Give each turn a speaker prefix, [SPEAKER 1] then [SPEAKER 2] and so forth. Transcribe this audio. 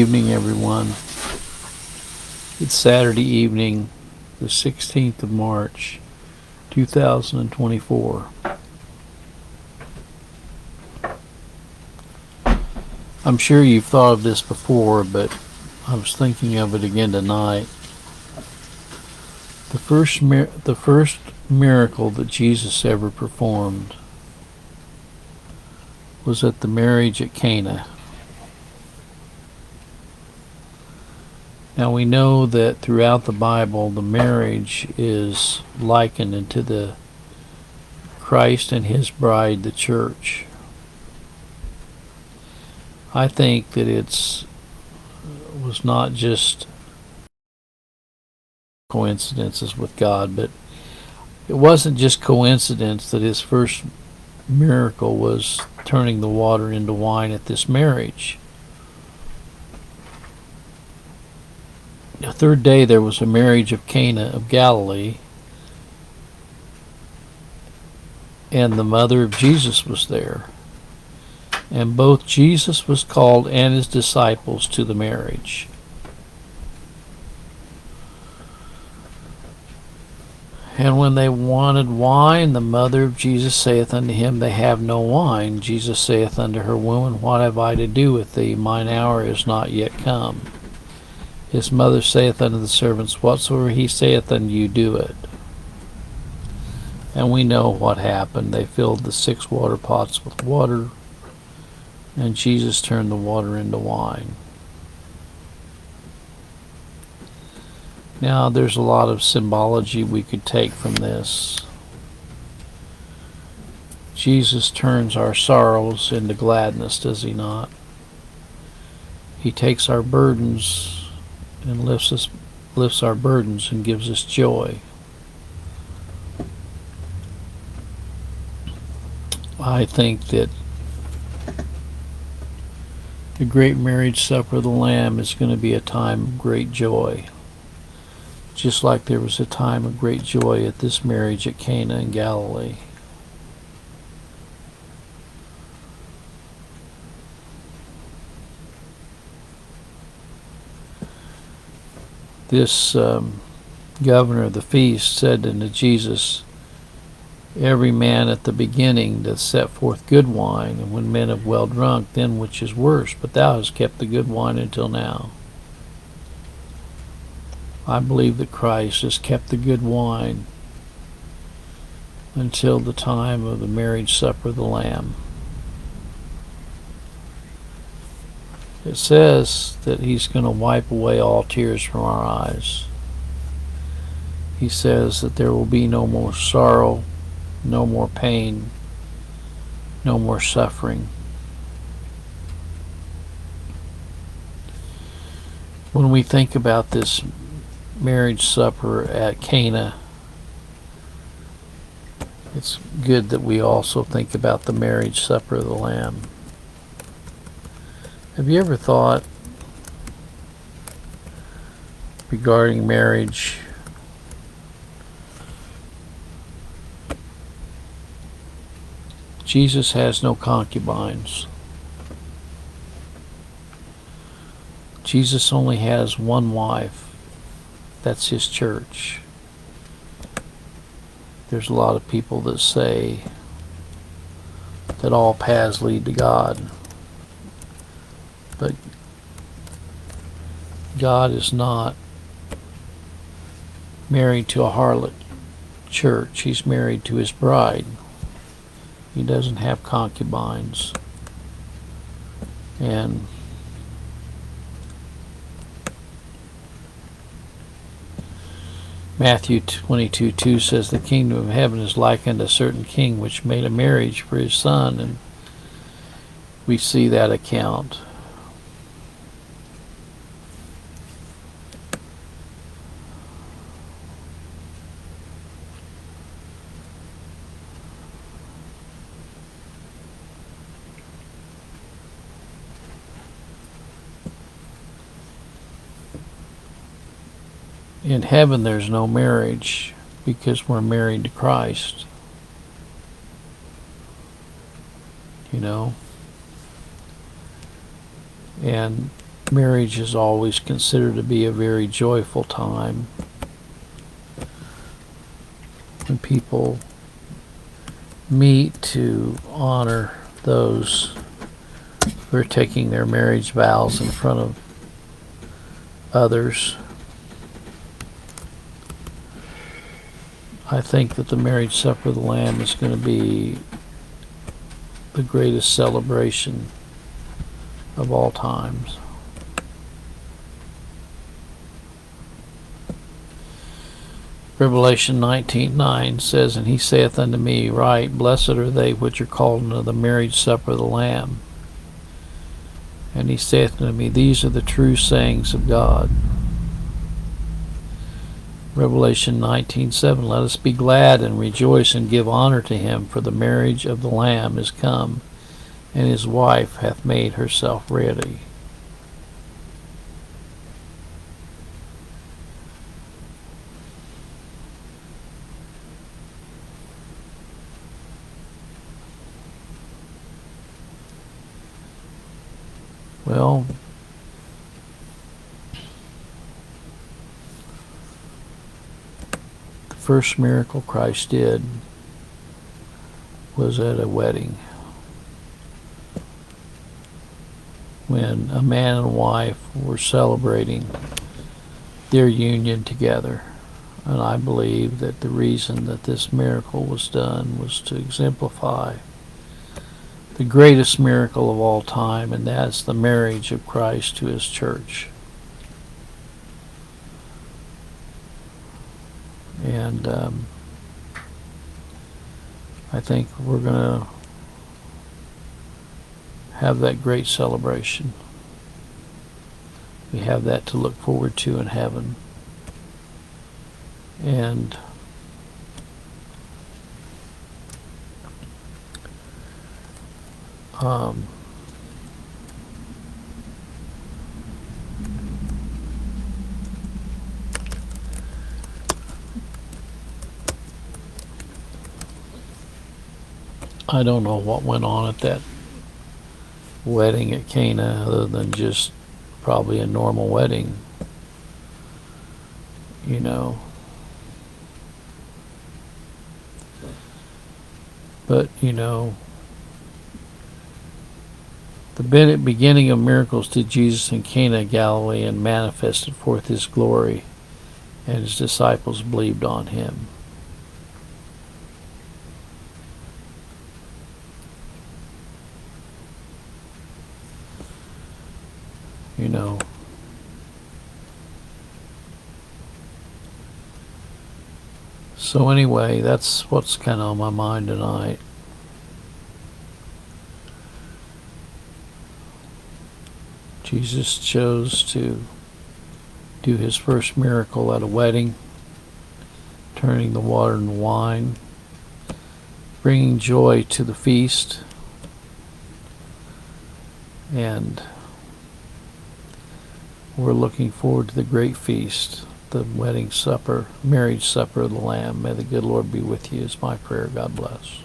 [SPEAKER 1] evening, everyone. It's Saturday evening, the 16th of March, 2024. I'm sure you've thought of this before, but I was thinking of it again tonight. The first miracle that Jesus ever performed was at the marriage at Cana. Now we know that throughout the Bible the marriage is likened into the Christ and his bride, the church. I think that was not just coincidences with God, but it wasn't just coincidence that his first miracle was turning the water into wine at this marriage. The third day there was a marriage of Cana of Galilee, and the mother of Jesus was there. And both Jesus was called and his disciples to the marriage. And when they wanted wine, the mother of Jesus saith unto him, They have no wine. Jesus saith unto her, Woman, what have I to do with thee? Mine hour is not yet come. His mother saith unto the servants, Whatsoever he saith unto you, do it. And we know what happened. They filled the 6 water pots with water, and Jesus turned the water into wine. Now, there's a lot of symbology we could take from this. Jesus turns our sorrows into gladness, does he not? He takes our burdens and lifts our burdens and gives us joy. I think that the great marriage supper of the Lamb is going to be a time of great joy, just like there was a time of great joy at this marriage at Cana in Galilee. This governor of the feast said unto Jesus, Every man at the beginning doth set forth good wine, and when men have well drunk, then which is worse, but thou hast kept the good wine until now. I believe that Christ has kept the good wine until the time of the marriage supper of the Lamb. It says that he's going to wipe away all tears from our eyes. He says that there will be no more sorrow, no more pain, no more suffering. When we think about this marriage supper at Cana, it's good that we also think about the marriage supper of the Lamb. Have you ever thought regarding marriage, Jesus has no concubines. Jesus only has one wife. That's his church. There's a lot of people that say that all paths lead to God. But God is not married to a harlot church. He's married to his bride. He doesn't have concubines. And Matthew 22:2 says, The kingdom of heaven is like unto a certain king which made a marriage for his son. And we see that account. In heaven there's no marriage because we're married to Christ. You know? And Marriage is always considered to be a very joyful time when people meet to honor those who are taking their marriage vows in front of others. I think that the marriage supper of the Lamb is going to be the greatest celebration of all times. Revelation 19:9 says, "And he saith unto me, Right, blessed are they which are called unto the marriage supper of the Lamb. And he saith unto me, These are the true sayings of God." Revelation 19:7, "Let us be glad and rejoice and give honor to him, for the marriage of the Lamb is come, and his wife hath made herself ready." Well, the first miracle Christ did was at a wedding, when a man and wife were celebrating their union together. And I believe that the reason that this miracle was done was to exemplify the greatest miracle of all time, and that's the marriage of Christ to his church. And I think we're going to have that great celebration. We have that to look forward to in heaven. And I don't know what went on at that wedding at Cana other than just probably a normal wedding, you know. But, you know, the beginning of miracles did Jesus in Cana of Galilee, and manifested forth his glory, and his disciples believed on him. You know, so anyway, that's what's kind of on my mind tonight. Jesus chose to do his first miracle at a wedding, turning the water into wine, bringing joy to the feast, and we're looking forward to the great feast, the wedding supper, marriage supper of the Lamb. May the good Lord be with you is my prayer. God bless.